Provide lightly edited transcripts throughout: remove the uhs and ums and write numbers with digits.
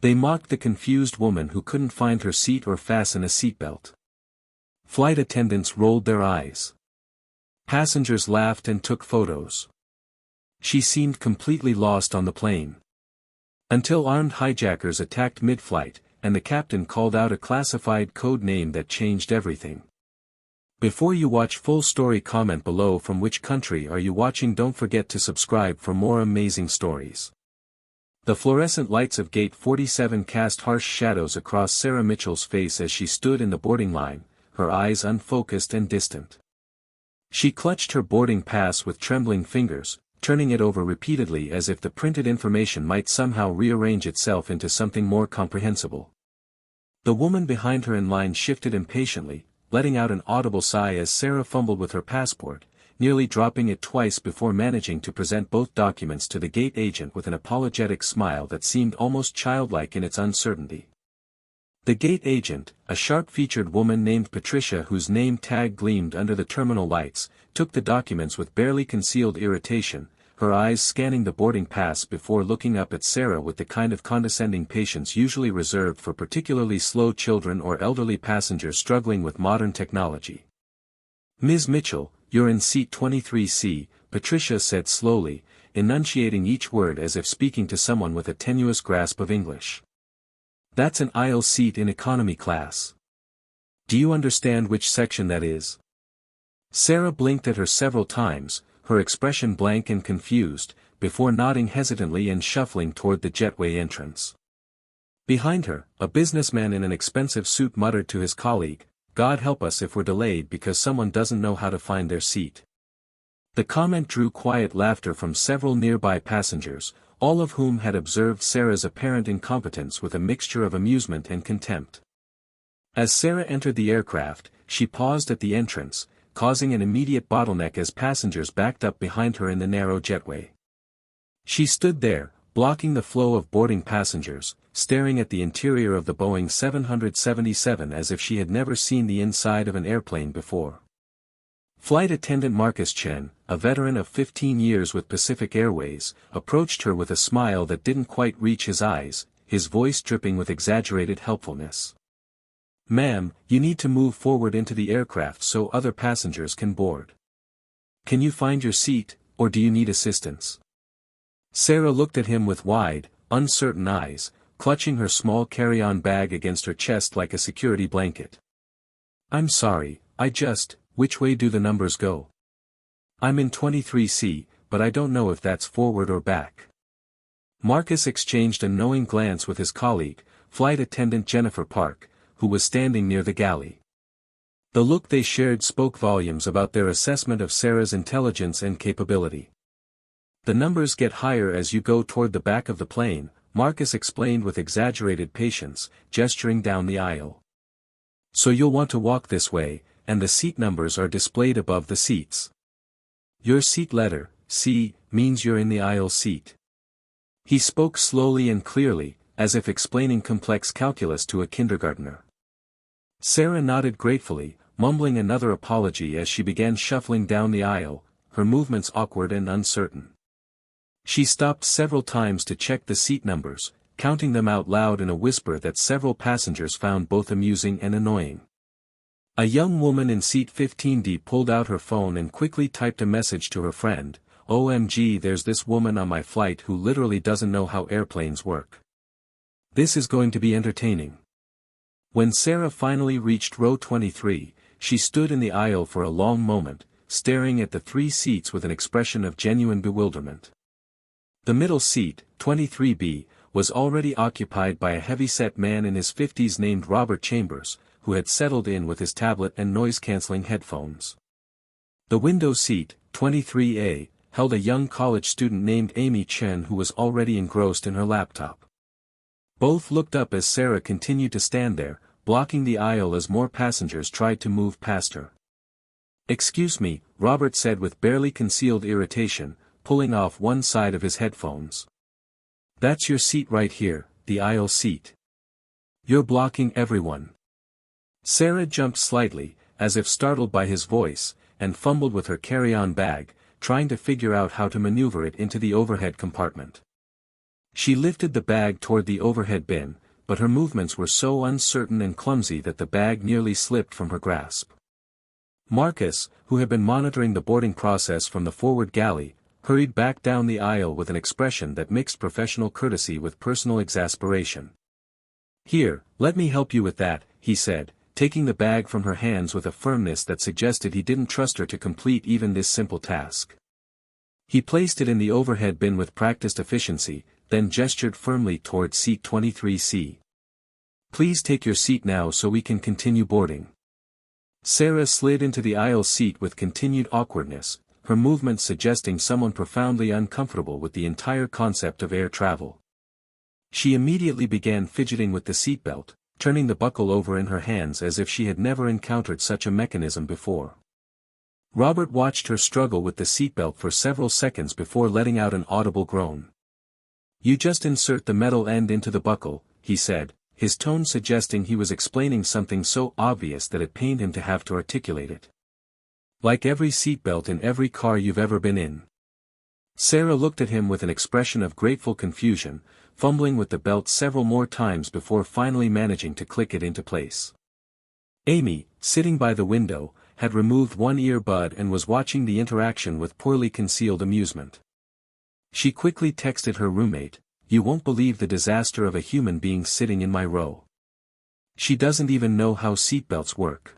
They mocked the confused woman who couldn't find her seat or fasten a seatbelt. Flight attendants rolled their eyes. Passengers laughed and took photos. She seemed completely lost on the plane. Until armed hijackers attacked mid-flight, and the captain called out a classified code name that changed everything. Before you watch full story, comment below from which country are you watching. Don't forget to subscribe for more amazing stories. The fluorescent lights of Gate 47 cast harsh shadows across Sarah Mitchell's face as she stood in the boarding line, her eyes unfocused and distant. She clutched her boarding pass with trembling fingers, turning it over repeatedly as if the printed information might somehow rearrange itself into something more comprehensible. The woman behind her in line shifted impatiently, letting out an audible sigh as Sarah fumbled with her passport, nearly dropping it twice before managing to present both documents to the gate agent with an apologetic smile that seemed almost childlike in its uncertainty. The gate agent, a sharp-featured woman named Patricia whose name tag gleamed under the terminal lights, took the documents with barely concealed irritation, her eyes scanning the boarding pass before looking up at Sarah with the kind of condescending patience usually reserved for particularly slow children or elderly passengers struggling with modern technology. "Ms. Mitchell, you're in seat 23C, Patricia said slowly, enunciating each word as if speaking to someone with a tenuous grasp of English. "That's an aisle seat in economy class. Do you understand which section that is?" Sarah blinked at her several times, her expression blank and confused, before nodding hesitantly and shuffling toward the jetway entrance. Behind her, a businessman in an expensive suit muttered to his colleague, "God help us if we're delayed because someone doesn't know how to find their seat." The comment drew quiet laughter from several nearby passengers, all of whom had observed Sarah's apparent incompetence with a mixture of amusement and contempt. As Sarah entered the aircraft, she paused at the entrance, causing an immediate bottleneck as passengers backed up behind her in the narrow jetway. She stood there, blocking the flow of boarding passengers, staring at the interior of the Boeing 777 as if she had never seen the inside of an airplane before. Flight attendant Marcus Chen, a veteran of 15 years with Pacific Airways, approached her with a smile that didn't quite reach his eyes, his voice dripping with exaggerated helpfulness. "Ma'am, you need to move forward into the aircraft so other passengers can board. Can you find your seat, or do you need assistance?" Sarah looked at him with wide, uncertain eyes, clutching her small carry-on bag against her chest like a security blanket. "I'm sorry, which way do the numbers go?" "I'm in 23C, but I don't know if that's forward or back." Marcus exchanged a knowing glance with his colleague, flight attendant Jennifer Park, who was standing near the galley. The look they shared spoke volumes about their assessment of Sarah's intelligence and capability. "The numbers get higher as you go toward the back of the plane," Marcus explained with exaggerated patience, gesturing down the aisle. "So you'll want to walk this way, and the seat numbers are displayed above the seats. Your seat letter, C, means you're in the aisle seat." He spoke slowly and clearly, as if explaining complex calculus to a kindergartner. Sarah nodded gratefully, mumbling another apology as she began shuffling down the aisle, her movements awkward and uncertain. She stopped several times to check the seat numbers, counting them out loud in a whisper that several passengers found both amusing and annoying. A young woman in seat 15D pulled out her phone and quickly typed a message to her friend, "OMG, there's this woman on my flight who literally doesn't know how airplanes work. This is going to be entertaining." When Sarah finally reached row 23, she stood in the aisle for a long moment, staring at the three seats with an expression of genuine bewilderment. The middle seat, 23B, was already occupied by a heavy-set man in his 50s named Robert Chambers, who had settled in with his tablet and noise-canceling headphones. The window seat, 23A, held a young college student named Amy Chen who was already engrossed in her laptop. Both looked up as Sarah continued to stand there, blocking the aisle as more passengers tried to move past her. "Excuse me," Robert said with barely concealed irritation, pulling off one side of his headphones. "That's your seat right here, the aisle seat. You're blocking everyone." Sarah jumped slightly, as if startled by his voice, and fumbled with her carry-on bag, trying to figure out how to maneuver it into the overhead compartment. She lifted the bag toward the overhead bin, but her movements were so uncertain and clumsy that the bag nearly slipped from her grasp. Marcus, who had been monitoring the boarding process from the forward galley, hurried back down the aisle with an expression that mixed professional courtesy with personal exasperation. "Here, let me help you with that," he said, taking the bag from her hands with a firmness that suggested he didn't trust her to complete even this simple task. He placed it in the overhead bin with practiced efficiency, then gestured firmly toward seat 23C. "Please take your seat now so we can continue boarding." Sarah slid into the aisle seat with continued awkwardness, her movements suggesting someone profoundly uncomfortable with the entire concept of air travel. She immediately began fidgeting with the seatbelt, turning the buckle over in her hands as if she had never encountered such a mechanism before. Robert watched her struggle with the seatbelt for several seconds before letting out an audible groan. "You just insert the metal end into the buckle," he said, his tone suggesting he was explaining something so obvious that it pained him to have to articulate it. "Like every seatbelt in every car you've ever been in." Sarah looked at him with an expression of grateful confusion, fumbling with the belt several more times before finally managing to click it into place. Amy, sitting by the window, had removed one earbud and was watching the interaction with poorly concealed amusement. She quickly texted her roommate, "You won't believe the disaster of a human being sitting in my row. She doesn't even know how seatbelts work.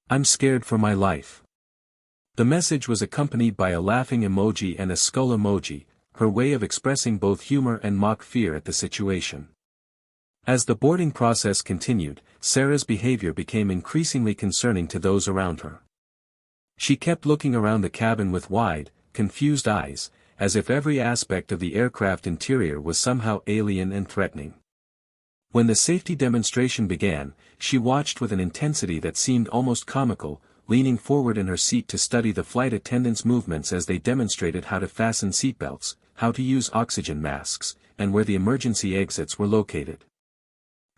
I'm scared for my life." The message was accompanied by a laughing emoji and a skull emoji, her way of expressing both humor and mock fear at the situation. As the boarding process continued, Sarah's behavior became increasingly concerning to those around her. She kept looking around the cabin with wide, confused eyes, as if every aspect of the aircraft interior was somehow alien and threatening. When the safety demonstration began, she watched with an intensity that seemed almost comical, leaning forward in her seat to study the flight attendants' movements as they demonstrated how to fasten seatbelts, how to use oxygen masks, and where the emergency exits were located.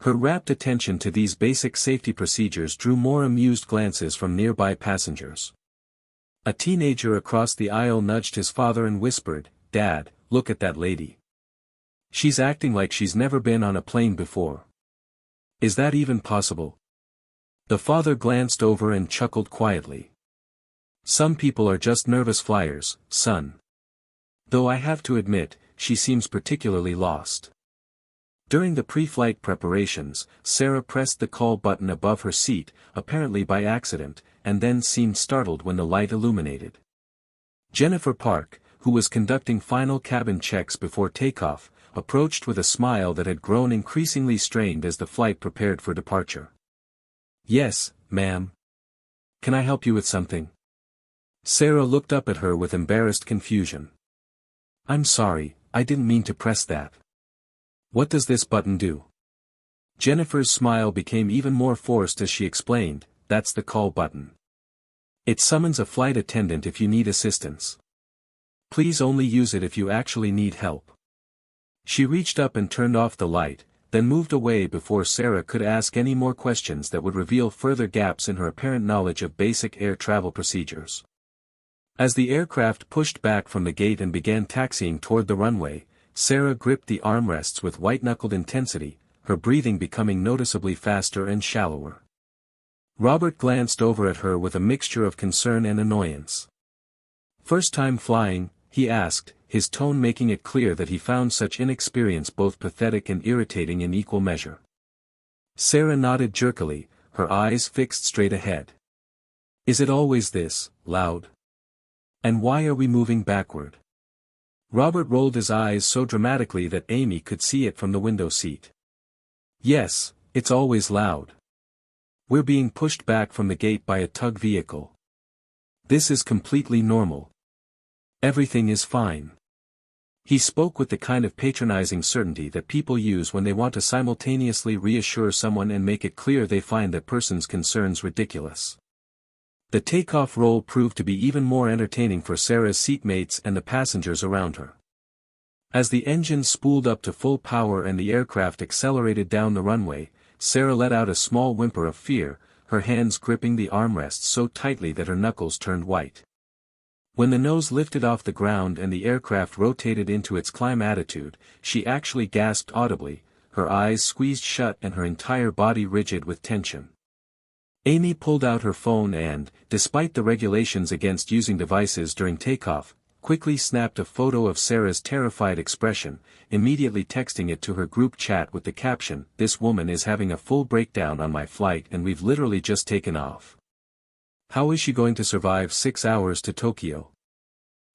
Her rapt attention to these basic safety procedures drew more amused glances from nearby passengers. A teenager across the aisle nudged his father and whispered, "Dad, look at that lady. She's acting like she's never been on a plane before. Is that even possible?" The father glanced over and chuckled quietly. "Some people are just nervous flyers, son. Though I have to admit, she seems particularly lost." During the pre-flight preparations, Sarah pressed the call button above her seat, apparently by accident, and then seemed startled when the light illuminated. Jennifer Park, who was conducting final cabin checks before takeoff, approached with a smile that had grown increasingly strained as the flight prepared for departure. "Yes, ma'am. Can I help you with something?" Sarah looked up at her with embarrassed confusion. "I'm sorry, I didn't mean to press that. What does this button do?" Jennifer's smile became even more forced as she explained, "That's the call button. It summons a flight attendant if you need assistance. Please only use it if you actually need help." She reached up and turned off the light, then moved away before Sarah could ask any more questions that would reveal further gaps in her apparent knowledge of basic air travel procedures. As the aircraft pushed back from the gate and began taxiing toward the runway, Sarah gripped the armrests with white-knuckled intensity, her breathing becoming noticeably faster and shallower. Robert glanced over at her with a mixture of concern and annoyance. "First time flying?" he asked, his tone making it clear that he found such inexperience both pathetic and irritating in equal measure. Sarah nodded jerkily, her eyes fixed straight ahead. "Is it always this loud? And why are we moving backward?" Robert rolled his eyes so dramatically that Amy could see it from the window seat. "Yes, it's always loud. We're being pushed back from the gate by a tug vehicle. This is completely normal. Everything is fine." He spoke with the kind of patronizing certainty that people use when they want to simultaneously reassure someone and make it clear they find that person's concerns ridiculous. The takeoff roll proved to be even more entertaining for Sarah's seatmates and the passengers around her. As the engines spooled up to full power and the aircraft accelerated down the runway, Sarah let out a small whimper of fear, her hands gripping the armrests so tightly that her knuckles turned white. When the nose lifted off the ground and the aircraft rotated into its climb attitude, she actually gasped audibly, her eyes squeezed shut and her entire body rigid with tension. Amy pulled out her phone and, despite the regulations against using devices during takeoff, quickly snapped a photo of Sarah's terrified expression, immediately texting it to her group chat with the caption, "This woman is having a full breakdown on my flight and we've literally just taken off. How is she going to survive 6 hours to Tokyo?"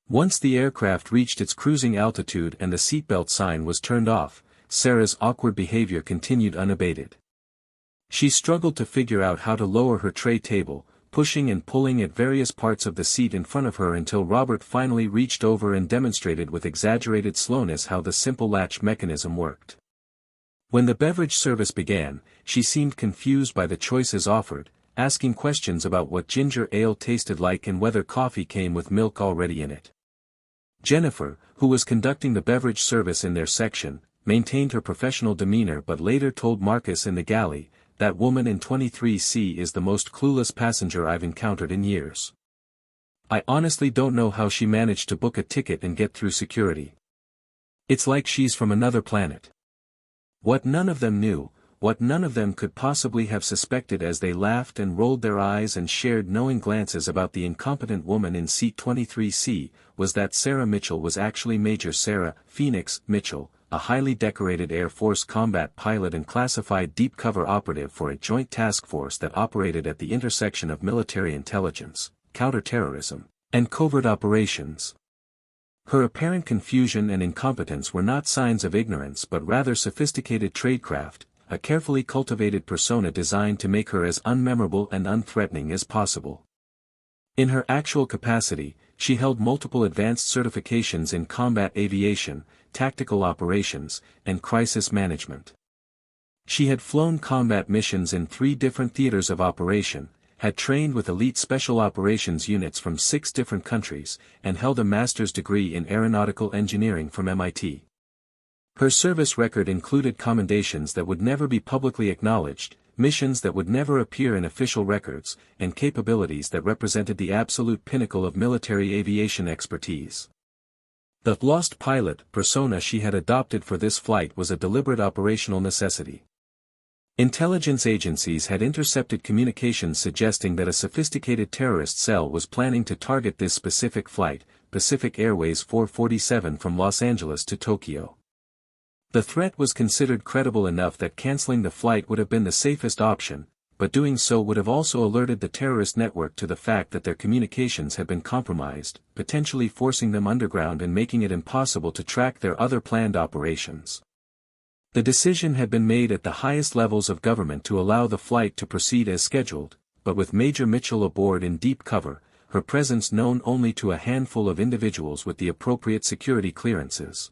Once the aircraft reached its cruising altitude and the seatbelt sign was turned off, Sarah's awkward behavior continued unabated. She struggled to figure out how to lower her tray table, pushing and pulling at various parts of the seat in front of her until Robert finally reached over and demonstrated with exaggerated slowness how the simple latch mechanism worked. When the beverage service began, she seemed confused by the choices offered, asking questions about what ginger ale tasted like and whether coffee came with milk already in it. Jennifer, who was conducting the beverage service in their section, maintained her professional demeanor but later told Marcus in the galley, "That woman in 23C is the most clueless passenger I've encountered in years. I honestly don't know how she managed to book a ticket and get through security. It's like she's from another planet." What none of them knew, what none of them could possibly have suspected as they laughed and rolled their eyes and shared knowing glances about the incompetent woman in seat 23C, was that Sarah Mitchell was actually Major Sarah Phoenix Mitchell, a highly decorated Air Force combat pilot and classified deep cover operative for a joint task force that operated at the intersection of military intelligence, counterterrorism, and covert operations. Her apparent confusion and incompetence were not signs of ignorance but rather sophisticated tradecraft, a carefully cultivated persona designed to make her as unmemorable and unthreatening as possible. In her actual capacity, she held multiple advanced certifications in combat aviation, tactical operations, and crisis management. She had flown combat missions in 3 different theaters of operation, had trained with elite special operations units from 6 different countries, and held a master's degree in aeronautical engineering from MIT. Her service record included commendations that would never be publicly acknowledged, missions that would never appear in official records, and capabilities that represented the absolute pinnacle of military aviation expertise. The lost pilot persona she had adopted for this flight was a deliberate operational necessity. Intelligence agencies had intercepted communications suggesting that a sophisticated terrorist cell was planning to target this specific flight, Pacific Airways 447 from Los Angeles to Tokyo. The threat was considered credible enough that canceling the flight would have been the safest option, but doing so would have also alerted the terrorist network to the fact that their communications had been compromised, potentially forcing them underground and making it impossible to track their other planned operations. The decision had been made at the highest levels of government to allow the flight to proceed as scheduled, but with Major Mitchell aboard in deep cover, her presence known only to a handful of individuals with the appropriate security clearances.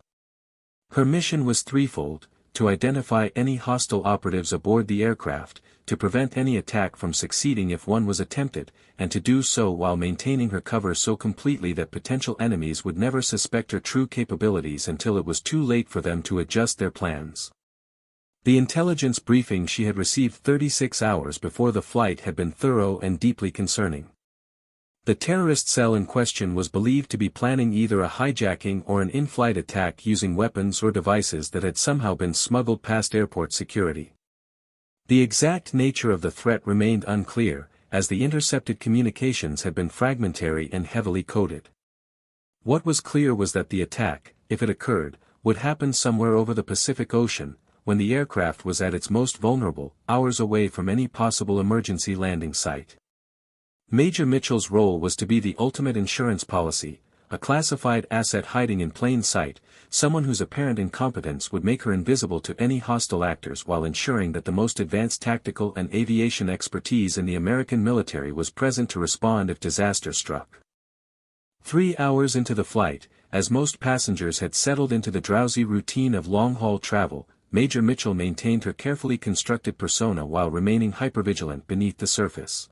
Her mission was threefold: to identify any hostile operatives aboard the aircraft, to prevent any attack from succeeding if one was attempted, and to do so while maintaining her cover so completely that potential enemies would never suspect her true capabilities until it was too late for them to adjust their plans. The intelligence briefing she had received 36 hours before the flight had been thorough and deeply concerning. The terrorist cell in question was believed to be planning either a hijacking or an in-flight attack using weapons or devices that had somehow been smuggled past airport security. The exact nature of the threat remained unclear, as the intercepted communications had been fragmentary and heavily coded. What was clear was that the attack, if it occurred, would happen somewhere over the Pacific Ocean, when the aircraft was at its most vulnerable, hours away from any possible emergency landing site. Major Mitchell's role was to be the ultimate insurance policy, a classified asset hiding in plain sight, someone whose apparent incompetence would make her invisible to any hostile actors while ensuring that the most advanced tactical and aviation expertise in the American military was present to respond if disaster struck. 3 hours into the flight, as most passengers had settled into the drowsy routine of long-haul travel, Major Mitchell maintained her carefully constructed persona while remaining hypervigilant beneath the surface.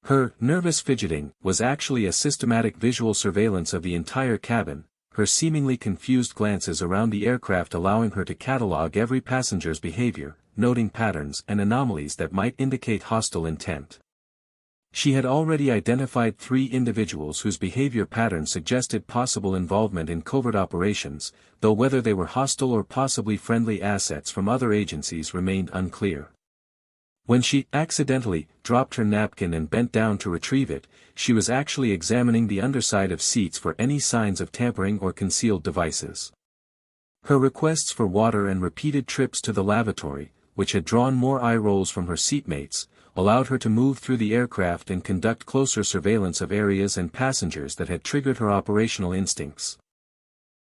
Her nervous fidgeting was actually a systematic visual surveillance of the entire cabin, her seemingly confused glances around the aircraft allowing her to catalog every passenger's behavior, noting patterns and anomalies that might indicate hostile intent. She had already identified 3 individuals whose behavior pattern suggested possible involvement in covert operations, though whether they were hostile or possibly friendly assets from other agencies remained unclear. When she accidentally dropped her napkin and bent down to retrieve it, she was actually examining the underside of seats for any signs of tampering or concealed devices. Her requests for water and repeated trips to the lavatory, which had drawn more eye rolls from her seatmates, allowed her to move through the aircraft and conduct closer surveillance of areas and passengers that had triggered her operational instincts.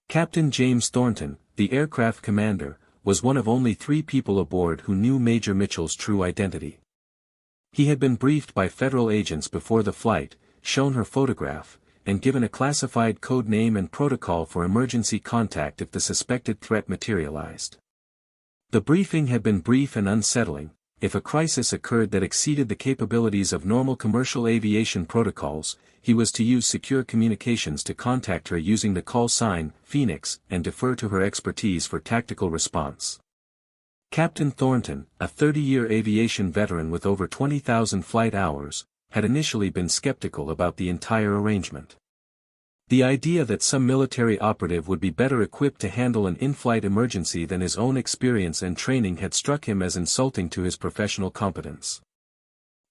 Captain James Thornton, the aircraft commander, was one of only 3 people aboard who knew Major Mitchell's true identity. He had been briefed by federal agents before the flight, shown her photograph, and given a classified code name and protocol for emergency contact if the suspected threat materialized. The briefing had been brief and unsettling. If a crisis occurred that exceeded the capabilities of normal commercial aviation protocols, he was to use secure communications to contact her using the call sign, Phoenix, and defer to her expertise for tactical response. Captain Thornton, a 30-year aviation veteran with over 20,000 flight hours, had initially been skeptical about the entire arrangement. The idea that some military operative would be better equipped to handle an in-flight emergency than his own experience and training had struck him as insulting to his professional competence.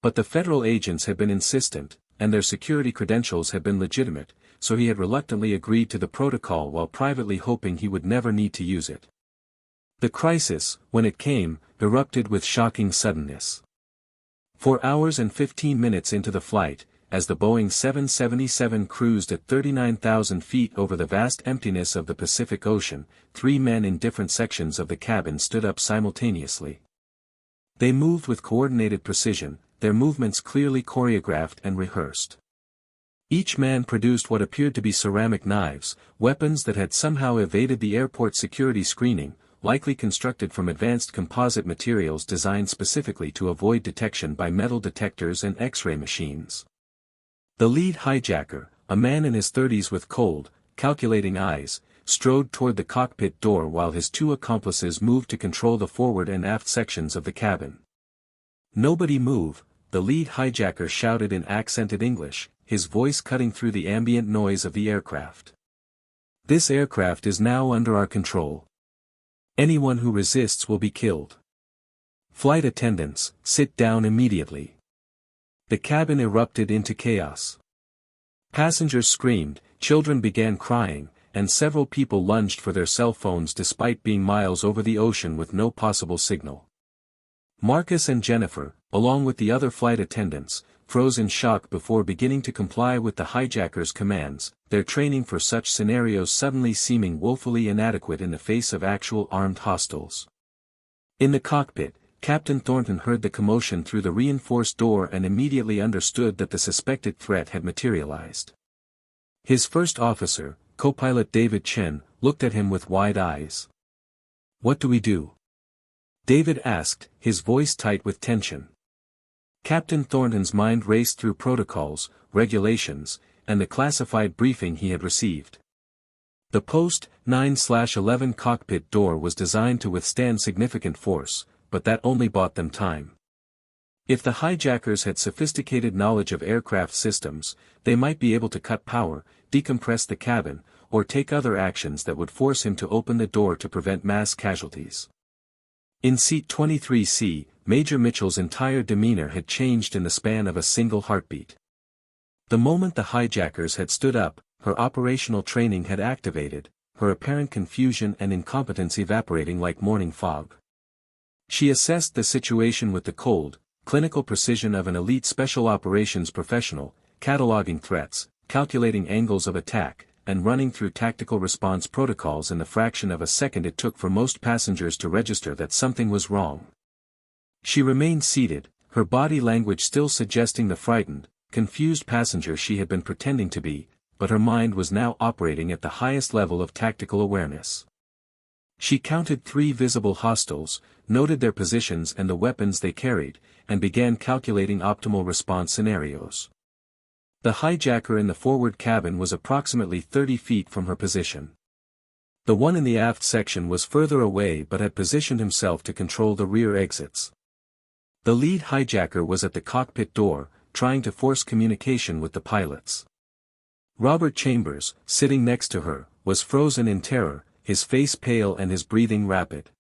But the federal agents had been insistent, and their security credentials had been legitimate, so he had reluctantly agreed to the protocol while privately hoping he would never need to use it. The crisis, when it came, erupted with shocking suddenness. 4 hours and 15 minutes into the flight, as the Boeing 777 cruised at 39,000 feet over the vast emptiness of the Pacific Ocean, 3 men in different sections of the cabin stood up simultaneously. They moved with coordinated precision, their movements clearly choreographed and rehearsed. Each man produced what appeared to be ceramic knives, weapons that had somehow evaded the airport security screening, likely constructed from advanced composite materials designed specifically to avoid detection by metal detectors and X-ray machines. The lead hijacker, a man in his 30s with cold, calculating eyes, strode toward the cockpit door while his 2 accomplices moved to control the forward and aft sections of the cabin. "Nobody move," the lead hijacker shouted in accented English, his voice cutting through the ambient noise of the aircraft. "This aircraft is now under our control. Anyone who resists will be killed. Flight attendants, sit down immediately." The cabin erupted into chaos. Passengers screamed, children began crying, and several people lunged for their cell phones despite being miles over the ocean with no possible signal. Marcus and Jennifer, along with the other flight attendants, froze in shock before beginning to comply with the hijackers' commands, their training for such scenarios suddenly seeming woefully inadequate in the face of actual armed hostiles. In the cockpit, Captain Thornton heard the commotion through the reinforced door and immediately understood that the suspected threat had materialized. His first officer, co-pilot David Chen, looked at him with wide eyes. "What do we do?" David asked, his voice tight with tension. Captain Thornton's mind raced through protocols, regulations, and the classified briefing he had received. The post 9/11 cockpit door was designed to withstand significant force, but that only bought them time. If the hijackers had sophisticated knowledge of aircraft systems, they might be able to cut power, decompress the cabin, or take other actions that would force him to open the door to prevent mass casualties. In seat 23C, Major Mitchell's entire demeanor had changed in the span of a single heartbeat. The moment the hijackers had stood up, her operational training had activated, her apparent confusion and incompetence evaporating like morning fog. She assessed the situation with the cold, clinical precision of an elite special operations professional, cataloging threats, calculating angles of attack, and running through tactical response protocols in the fraction of a second it took for most passengers to register that something was wrong. She remained seated, her body language still suggesting the frightened, confused passenger she had been pretending to be, but her mind was now operating at the highest level of tactical awareness. She counted 3 visible hostiles, noted their positions and the weapons they carried, and began calculating optimal response scenarios. The hijacker in the forward cabin was approximately 30 feet from her position. The one in the aft section was further away but had positioned himself to control the rear exits. The lead hijacker was at the cockpit door, trying to force communication with the pilots. Robert Chambers, sitting next to her, was frozen in terror, his face pale and his breathing rapid.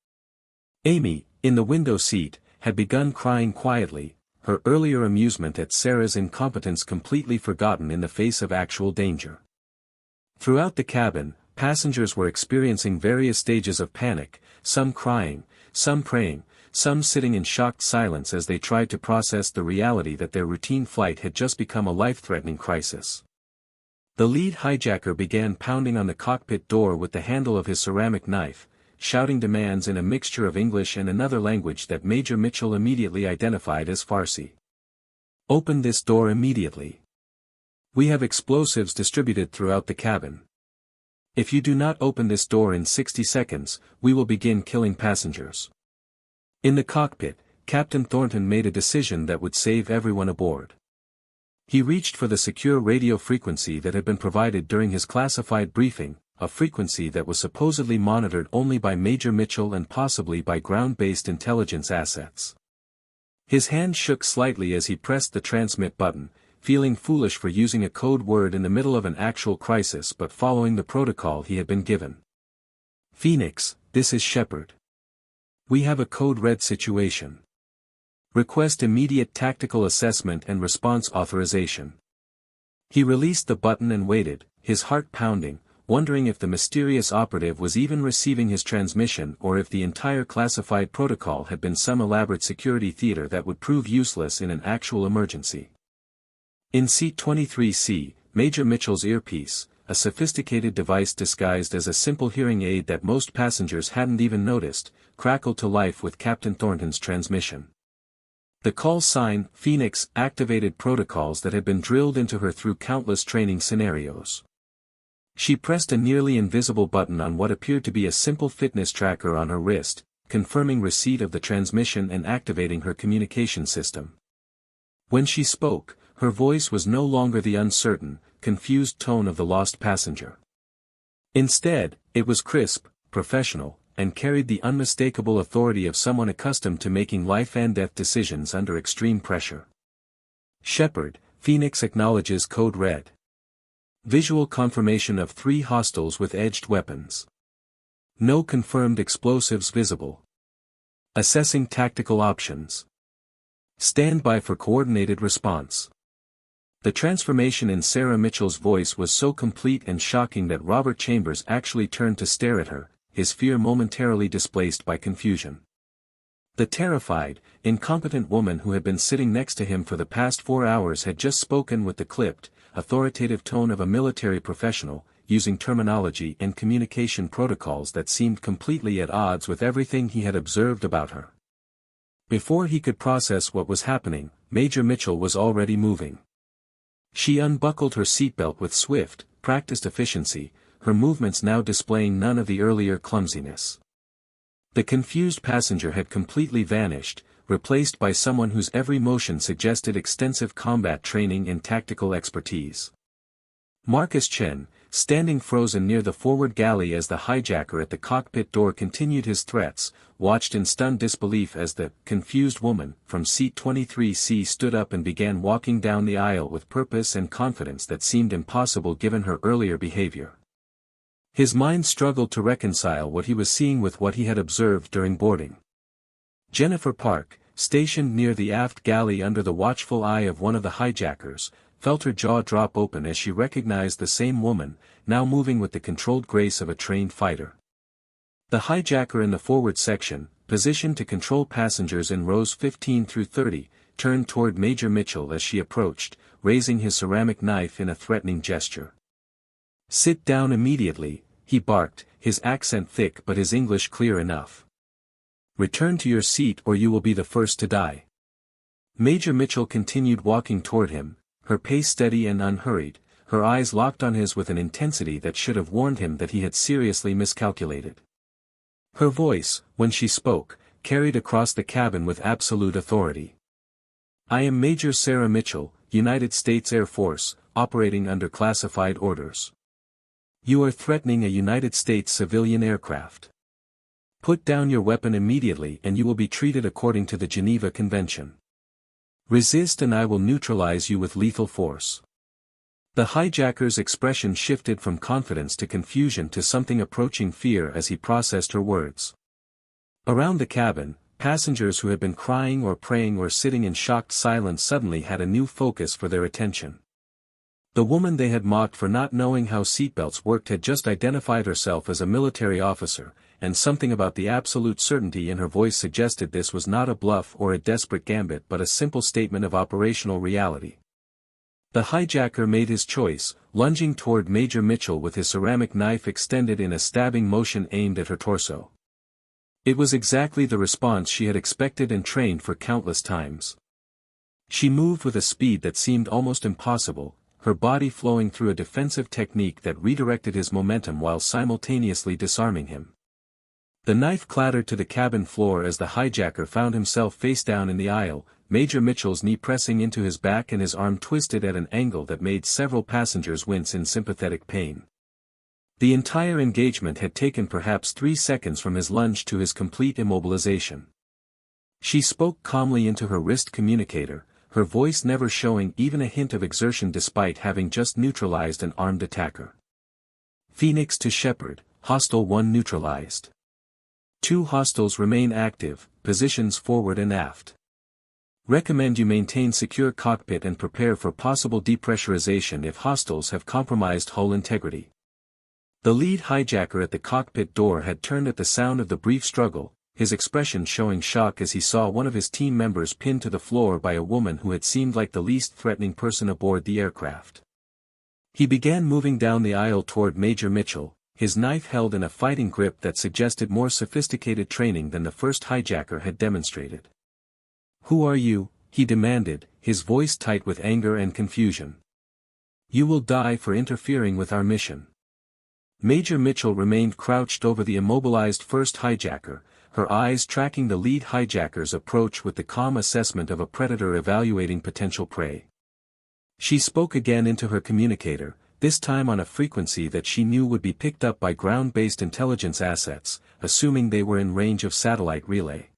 Amy, in the window seat, had begun crying quietly, her earlier amusement at Sarah's incompetence completely forgotten in the face of actual danger. Throughout the cabin, passengers were experiencing various stages of panic, some crying, some praying, some sitting in shocked silence as they tried to process the reality that their routine flight had just become a life-threatening crisis. The lead hijacker began pounding on the cockpit door with the handle of his ceramic knife, shouting demands in a mixture of English and another language that Major Mitchell immediately identified as Farsi. "Open this door immediately. We have explosives distributed throughout the cabin. If you do not open this door in 60 seconds, we will begin killing passengers." In the cockpit, Captain Thornton made a decision that would save everyone aboard. He reached for the secure radio frequency that had been provided during his classified briefing, a frequency that was supposedly monitored only by Major Mitchell and possibly by ground-based intelligence assets. His hand shook slightly as he pressed the transmit button, feeling foolish for using a code word in the middle of an actual crisis but following the protocol he had been given. "Phoenix, this is Shepard. We have a code red situation. Request immediate tactical assessment and response authorization." He released the button and waited, his heart pounding, wondering if the mysterious operative was even receiving his transmission or if the entire classified protocol had been some elaborate security theater that would prove useless in an actual emergency. In seat 23C, Major Mitchell's earpiece, a sophisticated device disguised as a simple hearing aid that most passengers hadn't even noticed, crackled to life with Captain Thornton's transmission. The call sign, Phoenix, activated protocols that had been drilled into her through countless training scenarios. She pressed a nearly invisible button on what appeared to be a simple fitness tracker on her wrist, confirming receipt of the transmission and activating her communication system. When she spoke, her voice was no longer the uncertain, confused tone of the lost passenger. Instead, it was crisp, professional, and carried the unmistakable authority of someone accustomed to making life-and-death decisions under extreme pressure. "Shepard, Phoenix acknowledges code red. Visual confirmation of 3 hostiles with edged weapons. No confirmed explosives visible. Assessing tactical options. Stand by for coordinated response." The transformation in Sarah Mitchell's voice was so complete and shocking that Robert Chambers actually turned to stare at her, his fear momentarily displaced by confusion. The terrified, incompetent woman who had been sitting next to him for the past 4 hours had just spoken with the clipped, authoritative tone of a military professional, using terminology and communication protocols that seemed completely at odds with everything he had observed about her. Before he could process what was happening, Major Mitchell was already moving. She unbuckled her seatbelt with swift, practiced efficiency, her movements now displaying none of the earlier clumsiness. The confused passenger had completely vanished, replaced by someone whose every motion suggested extensive combat training and tactical expertise. Marcus Chen, standing frozen near the forward galley as the hijacker at the cockpit door continued his threats, watched in stunned disbelief as the confused woman from seat 23C stood up and began walking down the aisle with purpose and confidence that seemed impossible given her earlier behavior. His mind struggled to reconcile what he was seeing with what he had observed during boarding. Jennifer Park, stationed near the aft galley under the watchful eye of one of the hijackers, felt her jaw drop open as she recognized the same woman, now moving with the controlled grace of a trained fighter. The hijacker in the forward section, positioned to control passengers in rows 15 through 30, turned toward Major Mitchell as she approached, raising his ceramic knife in a threatening gesture. "Sit down immediately," he barked, his accent thick but his English clear enough. "Return to your seat or you will be the first to die." Major Mitchell continued walking toward him, her pace steady and unhurried, her eyes locked on his with an intensity that should have warned him that he had seriously miscalculated. Her voice, when she spoke, carried across the cabin with absolute authority. "I am Major Sarah Mitchell, United States Air Force, operating under classified orders. You are threatening a United States civilian aircraft. Put down your weapon immediately and you will be treated according to the Geneva Convention." Resist and I will neutralize you with lethal force. The hijacker's expression shifted from confidence to confusion to something approaching fear as he processed her words. Around the cabin, passengers who had been crying or praying or sitting in shocked silence suddenly had a new focus for their attention. The woman they had mocked for not knowing how seatbelts worked had just identified herself as a military officer, and something about the absolute certainty in her voice suggested this was not a bluff or a desperate gambit but a simple statement of operational reality. The hijacker made his choice, lunging toward Major Mitchell with his ceramic knife extended in a stabbing motion aimed at her torso. It was exactly the response she had expected and trained for countless times. She moved with a speed that seemed almost impossible, her body flowing through a defensive technique that redirected his momentum while simultaneously disarming him. The knife clattered to the cabin floor as the hijacker found himself face down in the aisle, Major Mitchell's knee pressing into his back and his arm twisted at an angle that made several passengers wince in sympathetic pain. The entire engagement had taken perhaps 3 seconds from his lunge to his complete immobilization. She spoke calmly into her wrist communicator, her voice never showing even a hint of exertion despite having just neutralized an armed attacker. Phoenix to Shepard, Hostile 1 neutralized. 2 hostiles remain active, positions forward and aft. Recommend you maintain secure cockpit and prepare for possible depressurization if hostiles have compromised hull integrity. The lead hijacker at the cockpit door had turned at the sound of the brief struggle, his expression showing shock as he saw one of his team members pinned to the floor by a woman who had seemed like the least threatening person aboard the aircraft. He began moving down the aisle toward Major Mitchell, his knife held in a fighting grip that suggested more sophisticated training than the first hijacker had demonstrated. "Who are you?" he demanded, his voice tight with anger and confusion. "You will die for interfering with our mission." Major Mitchell remained crouched over the immobilized first hijacker, her eyes tracking the lead hijacker's approach with the calm assessment of a predator evaluating potential prey. She spoke again into her communicator, this time on a frequency that she knew would be picked up by ground-based intelligence assets, assuming they were in range of satellite relay.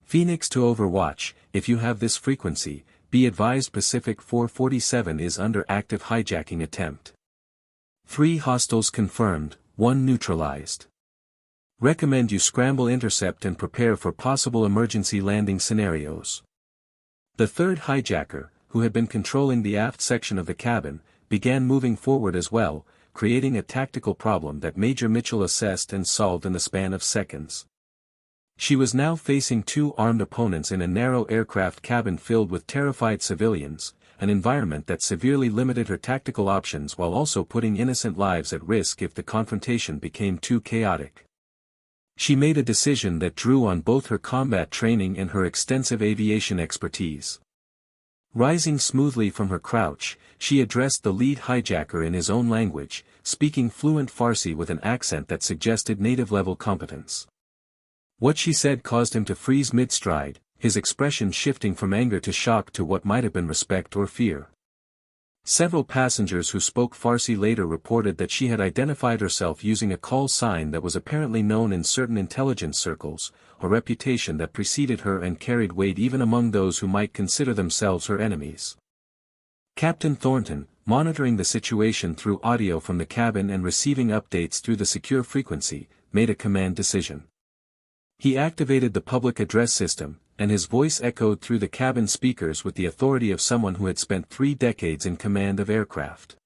"Phoenix to Overwatch, if you have this frequency, be advised Pacific 447 is under active hijacking attempt. 3 hostiles confirmed, 1 neutralized. Recommend you scramble intercept and prepare for possible emergency landing scenarios." The third hijacker, who had been controlling the aft section of the cabin, began moving forward as well, creating a tactical problem that Major Mitchell assessed and solved in the span of seconds. She was now facing 2 armed opponents in a narrow aircraft cabin filled with terrified civilians, an environment that severely limited her tactical options while also putting innocent lives at risk if the confrontation became too chaotic. She made a decision that drew on both her combat training and her extensive aviation expertise. Rising smoothly from her crouch, she addressed the lead hijacker in his own language, speaking fluent Farsi with an accent that suggested native-level competence. What she said caused him to freeze mid-stride, his expression shifting from anger to shock to what might have been respect or fear. Several passengers who spoke Farsi later reported that she had identified herself using a call sign that was apparently known in certain intelligence circles, a reputation that preceded her and carried weight even among those who might consider themselves her enemies. Captain Thornton, monitoring the situation through audio from the cabin and receiving updates through the secure frequency, made a command decision. He activated the public address system, and his voice echoed through the cabin speakers with the authority of someone who had spent 3 decades in command of aircraft.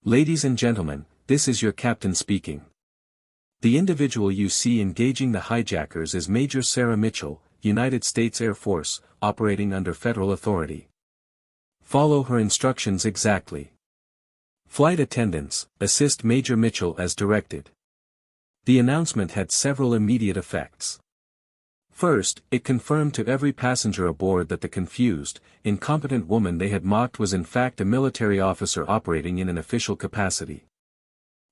"Ladies and gentlemen, this is your captain speaking. The individual you see engaging the hijackers is Major Sarah Mitchell, United States Air Force, operating under federal authority. Follow her instructions exactly. Flight attendants, assist Major Mitchell as directed." The announcement had several immediate effects. First, it confirmed to every passenger aboard that the confused, incompetent woman they had mocked was in fact a military officer operating in an official capacity.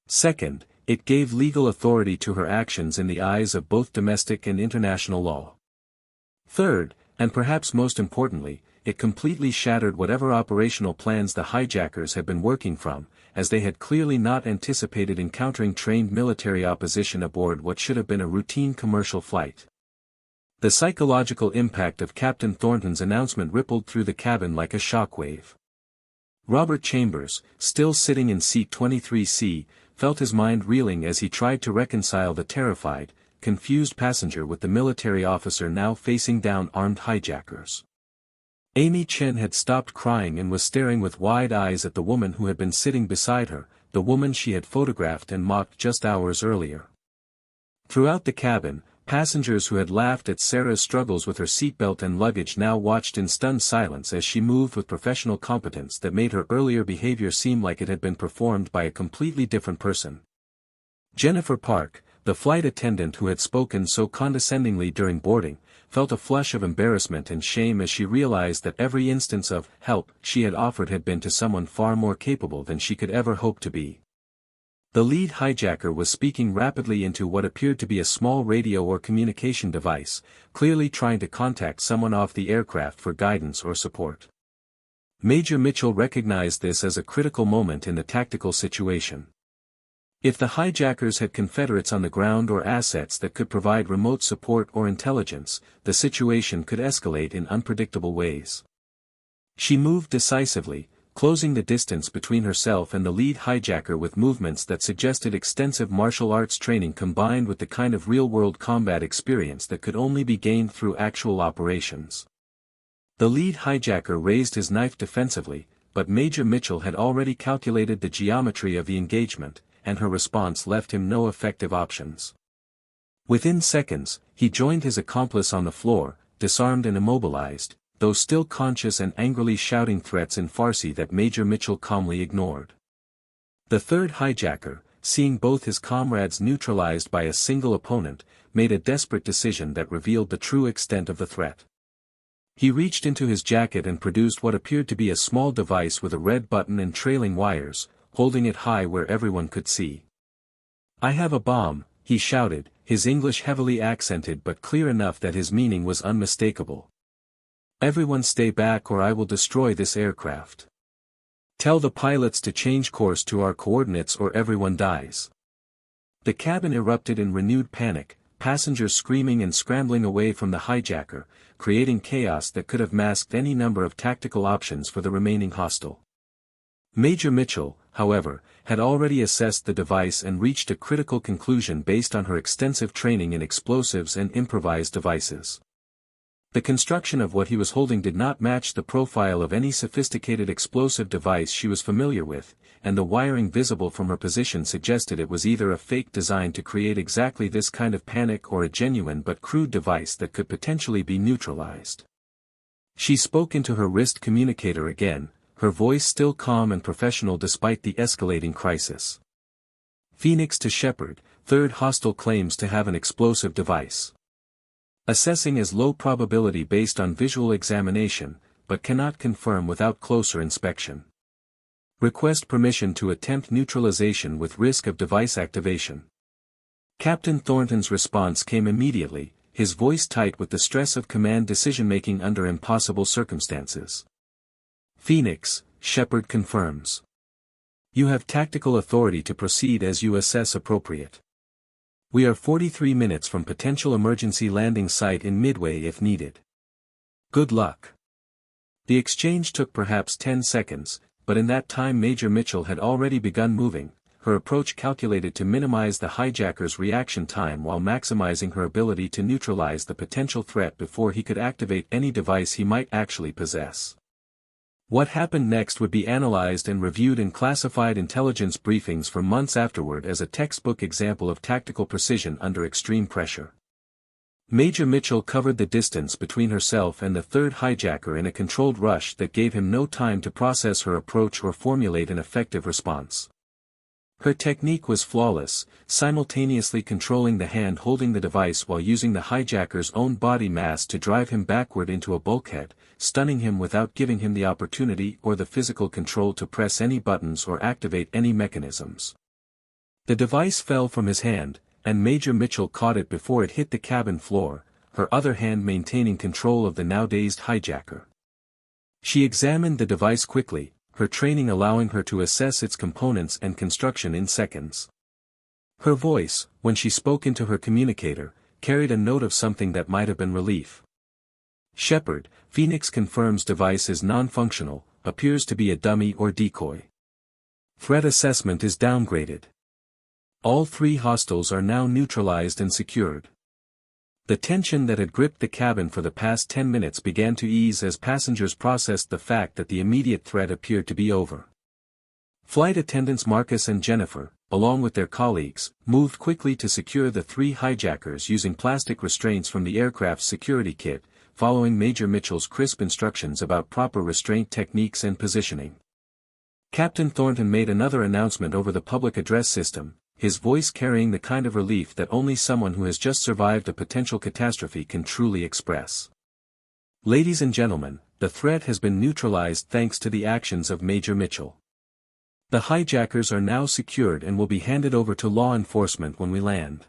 Second, it gave legal authority to her actions in the eyes of both domestic and international law. Third, and perhaps most importantly, it completely shattered whatever operational plans the hijackers had been working from, as they had clearly not anticipated encountering trained military opposition aboard what should have been a routine commercial flight. The psychological impact of Captain Thornton's announcement rippled through the cabin like a shockwave. Robert Chambers, still sitting in seat 23C, felt his mind reeling as he tried to reconcile the terrified, confused passenger with the military officer now facing down armed hijackers. Amy Chen had stopped crying and was staring with wide eyes at the woman who had been sitting beside her, the woman she had photographed and mocked just hours earlier. Throughout the cabin, passengers who had laughed at Sarah's struggles with her seatbelt and luggage now watched in stunned silence as she moved with professional competence that made her earlier behavior seem like it had been performed by a completely different person. Jennifer Park, the flight attendant who had spoken so condescendingly during boarding, felt a flush of embarrassment and shame as she realized that every instance of help she had offered had been to someone far more capable than she could ever hope to be. The lead hijacker was speaking rapidly into what appeared to be a small radio or communication device, clearly trying to contact someone off the aircraft for guidance or support. Major Mitchell recognized this as a critical moment in the tactical situation. If the hijackers had Confederates on the ground or assets that could provide remote support or intelligence, the situation could escalate in unpredictable ways. She moved decisively, closing the distance between herself and the lead hijacker with movements that suggested extensive martial arts training combined with the kind of real-world combat experience that could only be gained through actual operations. The lead hijacker raised his knife defensively, but Major Mitchell had already calculated the geometry of the engagement, and her response left him no effective options. Within seconds, he joined his accomplice on the floor, disarmed and immobilized, though still conscious and angrily shouting threats in Farsi that Major Mitchell calmly ignored. The third hijacker, seeing both his comrades neutralized by a single opponent, made a desperate decision that revealed the true extent of the threat. He reached into his jacket and produced what appeared to be a small device with a red button and trailing wires, holding it high where everyone could see. "I have a bomb," he shouted, his English heavily accented but clear enough that his meaning was unmistakable. "Everyone stay back or I will destroy this aircraft. Tell the pilots to change course to our coordinates or everyone dies." The cabin erupted in renewed panic, passengers screaming and scrambling away from the hijacker, creating chaos that could have masked any number of tactical options for the remaining hostile. Major Mitchell, however, had already assessed the device and reached a critical conclusion based on her extensive training in explosives and improvised devices. The construction of what he was holding did not match the profile of any sophisticated explosive device she was familiar with, and the wiring visible from her position suggested it was either a fake designed to create exactly this kind of panic or a genuine but crude device that could potentially be neutralized. She spoke into her wrist communicator again, her voice still calm and professional despite the escalating crisis. "Phoenix to Shepard, third hostile claims to have an explosive device. Assessing as low probability based on visual examination, but cannot confirm without closer inspection. Request permission to attempt neutralization with risk of device activation." Captain Thornton's response came immediately, his voice tight with the stress of command decision-making under impossible circumstances. "Phoenix, Shepard confirms. You have tactical authority to proceed as you assess appropriate. We are 43 minutes from potential emergency landing site in Midway if needed. Good luck." The exchange took perhaps 10 seconds, but in that time Major Mitchell had already begun moving, her approach calculated to minimize the hijacker's reaction time while maximizing her ability to neutralize the potential threat before he could activate any device he might actually possess. What happened next would be analyzed and reviewed in classified intelligence briefings for months afterward as a textbook example of tactical precision under extreme pressure. Major Mitchell covered the distance between herself and the third hijacker in a controlled rush that gave him no time to process her approach or formulate an effective response. Her technique was flawless, simultaneously controlling the hand holding the device while using the hijacker's own body mass to drive him backward into a bulkhead, stunning him without giving him the opportunity or the physical control to press any buttons or activate any mechanisms. The device fell from his hand, and Major Mitchell caught it before it hit the cabin floor, her other hand maintaining control of the now dazed hijacker. She examined the device quickly, her training allowing her to assess its components and construction in seconds. Her voice, when she spoke into her communicator, carried a note of something that might have been relief. Shepard, Phoenix confirms device is non-functional, appears to be a dummy or decoy. Threat assessment is downgraded. All 3 hostiles are now neutralized and secured. The tension that had gripped the cabin for the past 10 minutes began to ease as passengers processed the fact that the immediate threat appeared to be over. Flight attendants Marcus and Jennifer, along with their colleagues, moved quickly to secure the 3 hijackers using plastic restraints from the aircraft's security kit, following Major Mitchell's crisp instructions about proper restraint techniques and positioning. Captain Thornton made another announcement over the public address system, his voice carrying the kind of relief that only someone who has just survived a potential catastrophe can truly express. Ladies and gentlemen, the threat has been neutralized thanks to the actions of Major Mitchell. The hijackers are now secured and will be handed over to law enforcement when we land.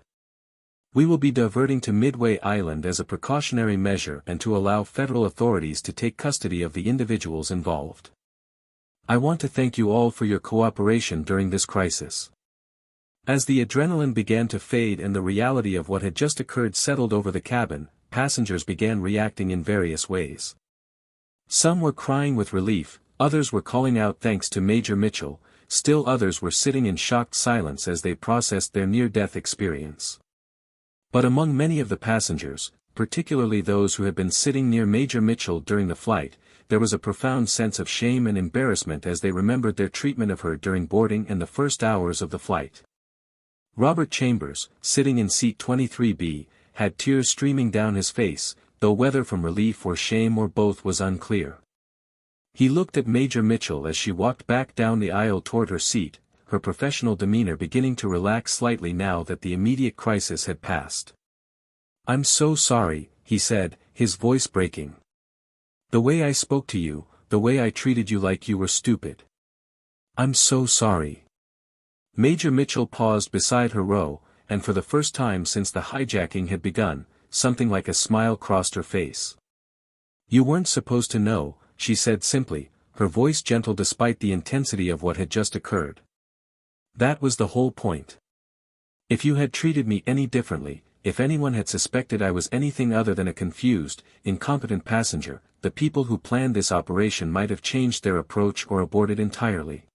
We will be diverting to Midway Island as a precautionary measure and to allow federal authorities to take custody of the individuals involved. I want to thank you all for your cooperation during this crisis. As the adrenaline began to fade and the reality of what had just occurred settled over the cabin, passengers began reacting in various ways. Some were crying with relief, others were calling out thanks to Major Mitchell, still others were sitting in shocked silence as they processed their near-death experience. But among many of the passengers, particularly those who had been sitting near Major Mitchell during the flight, there was a profound sense of shame and embarrassment as they remembered their treatment of her during boarding and the first hours of the flight. Robert Chambers, sitting in seat 23B, had tears streaming down his face, though whether from relief or shame or both was unclear. He looked at Major Mitchell as she walked back down the aisle toward her seat, her professional demeanor beginning to relax slightly now that the immediate crisis had passed. "I'm so sorry," he said, his voice breaking. "The way I spoke to you, the way I treated you like you were stupid. I'm so sorry." Major Mitchell paused beside her row, and for the first time since the hijacking had begun, something like a smile crossed her face. "You weren't supposed to know," she said simply, her voice gentle despite the intensity of what had just occurred. "That was the whole point. If you had treated me any differently, if anyone had suspected I was anything other than a confused, incompetent passenger, the people who planned this operation might have changed their approach or aborted entirely.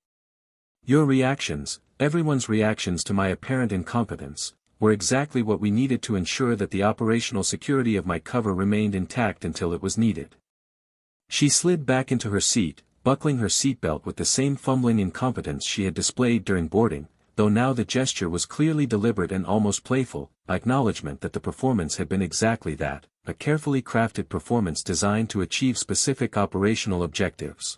Your reactions, everyone's reactions to my apparent incompetence, were exactly what we needed to ensure that the operational security of my cover remained intact until it was needed." She slid back into her seat, buckling her seatbelt with the same fumbling incompetence she had displayed during boarding, though now the gesture was clearly deliberate and almost playful, acknowledgement that the performance had been exactly that, a carefully crafted performance designed to achieve specific operational objectives.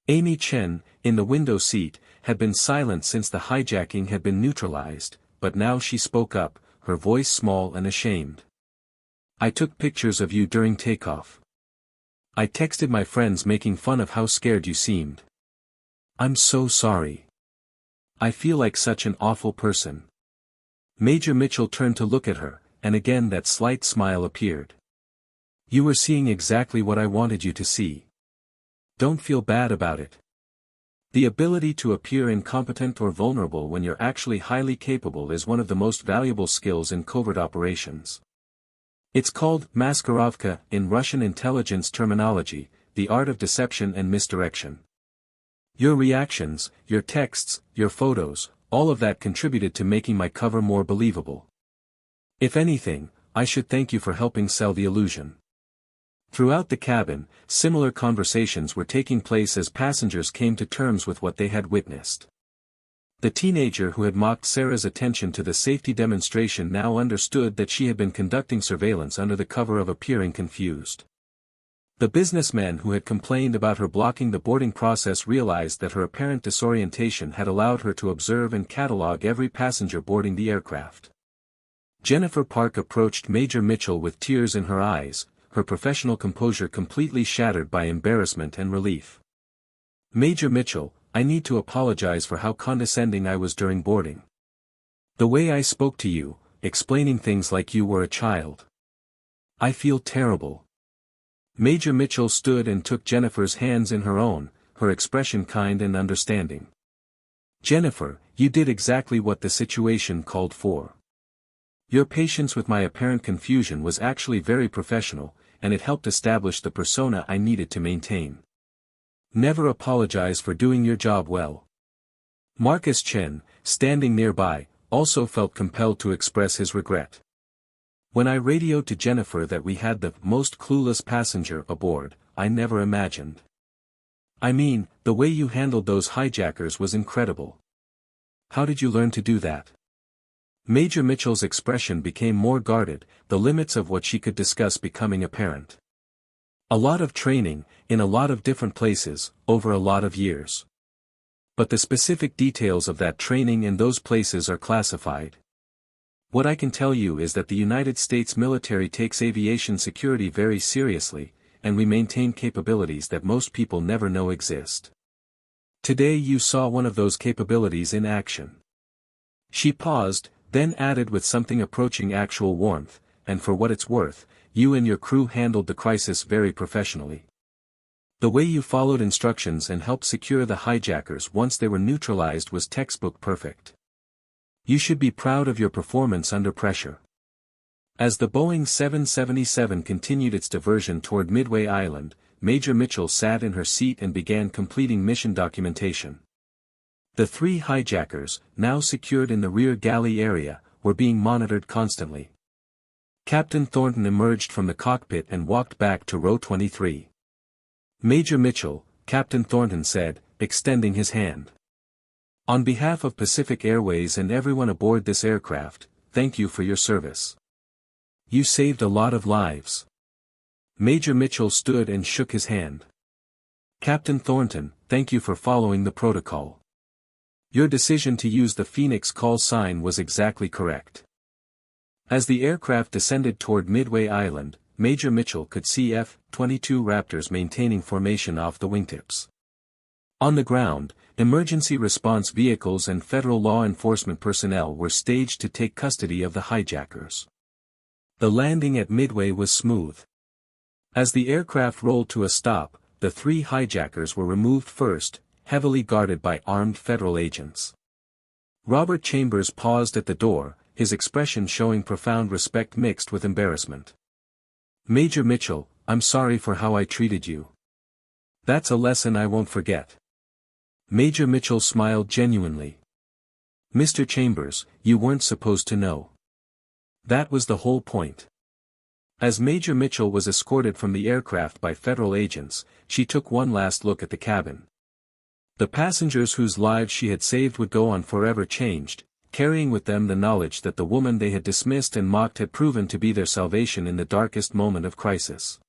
Amy Chen, in the window seat, had been silent since the hijacking had been neutralized, but now she spoke up, her voice small and ashamed. "I took pictures of you during takeoff. I texted my friends making fun of how scared you seemed. I'm so sorry. I feel like such an awful person." Major Mitchell turned to look at her, and again that slight smile appeared. "You were seeing exactly what I wanted you to see. Don't feel bad about it. The ability to appear incompetent or vulnerable when you're actually highly capable is one of the most valuable skills in covert operations. It's called maskirovka in Russian intelligence terminology, the art of deception and misdirection. Your reactions, your texts, your photos, all of that contributed to making my cover more believable. If anything, I should thank you for helping sell the illusion." Throughout the cabin, similar conversations were taking place as passengers came to terms with what they had witnessed. The teenager who had mocked Sarah's attention to the safety demonstration now understood that she had been conducting surveillance under the cover of appearing confused. The businessman who had complained about her blocking the boarding process realized that her apparent disorientation had allowed her to observe and catalog every passenger boarding the aircraft. Jennifer Park approached Major Mitchell with tears in her eyes, her professional composure completely shattered by embarrassment and relief. "Major Mitchell, I need to apologize for how condescending I was during boarding. The way I spoke to you, explaining things like you were a child. I feel terrible." Major Mitchell stood and took Jennifer's hands in her own, her expression kind and understanding. "Jennifer, you did exactly what the situation called for. Your patience with my apparent confusion was actually very professional, and it helped establish the persona I needed to maintain. Never apologize for doing your job well. Marcus Chen, standing nearby, also felt compelled to express his regret. When I radioed to Jennifer that we had the most clueless passenger aboard, I never imagined. I mean, the way you handled those hijackers was incredible. How did you learn to do that? Major Mitchell's expression became more guarded, the limits of what she could discuss becoming apparent. A lot of training, in a lot of different places, over a lot of years. But the specific details of that training in those places are classified. What I can tell you is that the United States military takes aviation security very seriously, and we maintain capabilities that most people never know exist. Today you saw one of those capabilities in action. She paused, then added with something approaching actual warmth, and for what it's worth, you and your crew handled the crisis very professionally. The way you followed instructions and helped secure the hijackers once they were neutralized was textbook perfect. You should be proud of your performance under pressure. As the Boeing 777 continued its diversion toward Midway Island, Major Mitchell sat in her seat and began completing mission documentation. The 3 hijackers, now secured in the rear galley area, were being monitored constantly. Captain Thornton emerged from the cockpit and walked back to row 23. Major Mitchell, Captain Thornton said, extending his hand. On behalf of Pacific Airways and everyone aboard this aircraft, thank you for your service. You saved a lot of lives. Major Mitchell stood and shook his hand. Captain Thornton, thank you for following the protocol. Your decision to use the Phoenix call sign was exactly correct. As the aircraft descended toward Midway Island, Major Mitchell could see F-22 Raptors maintaining formation off the wingtips. On the ground, emergency response vehicles and federal law enforcement personnel were staged to take custody of the hijackers. The landing at Midway was smooth. As the aircraft rolled to a stop, the 3 hijackers were removed first, heavily guarded by armed federal agents. Robert Chambers paused at the door, his expression showing profound respect mixed with embarrassment. Major Mitchell, I'm sorry for how I treated you. That's a lesson I won't forget. Major Mitchell smiled genuinely. Mr. Chambers, you weren't supposed to know. That was the whole point. As Major Mitchell was escorted from the aircraft by federal agents, she took one last look at the cabin. The passengers whose lives she had saved would go on forever changed, carrying with them the knowledge that the woman they had dismissed and mocked had proven to be their salvation in the darkest moment of crisis.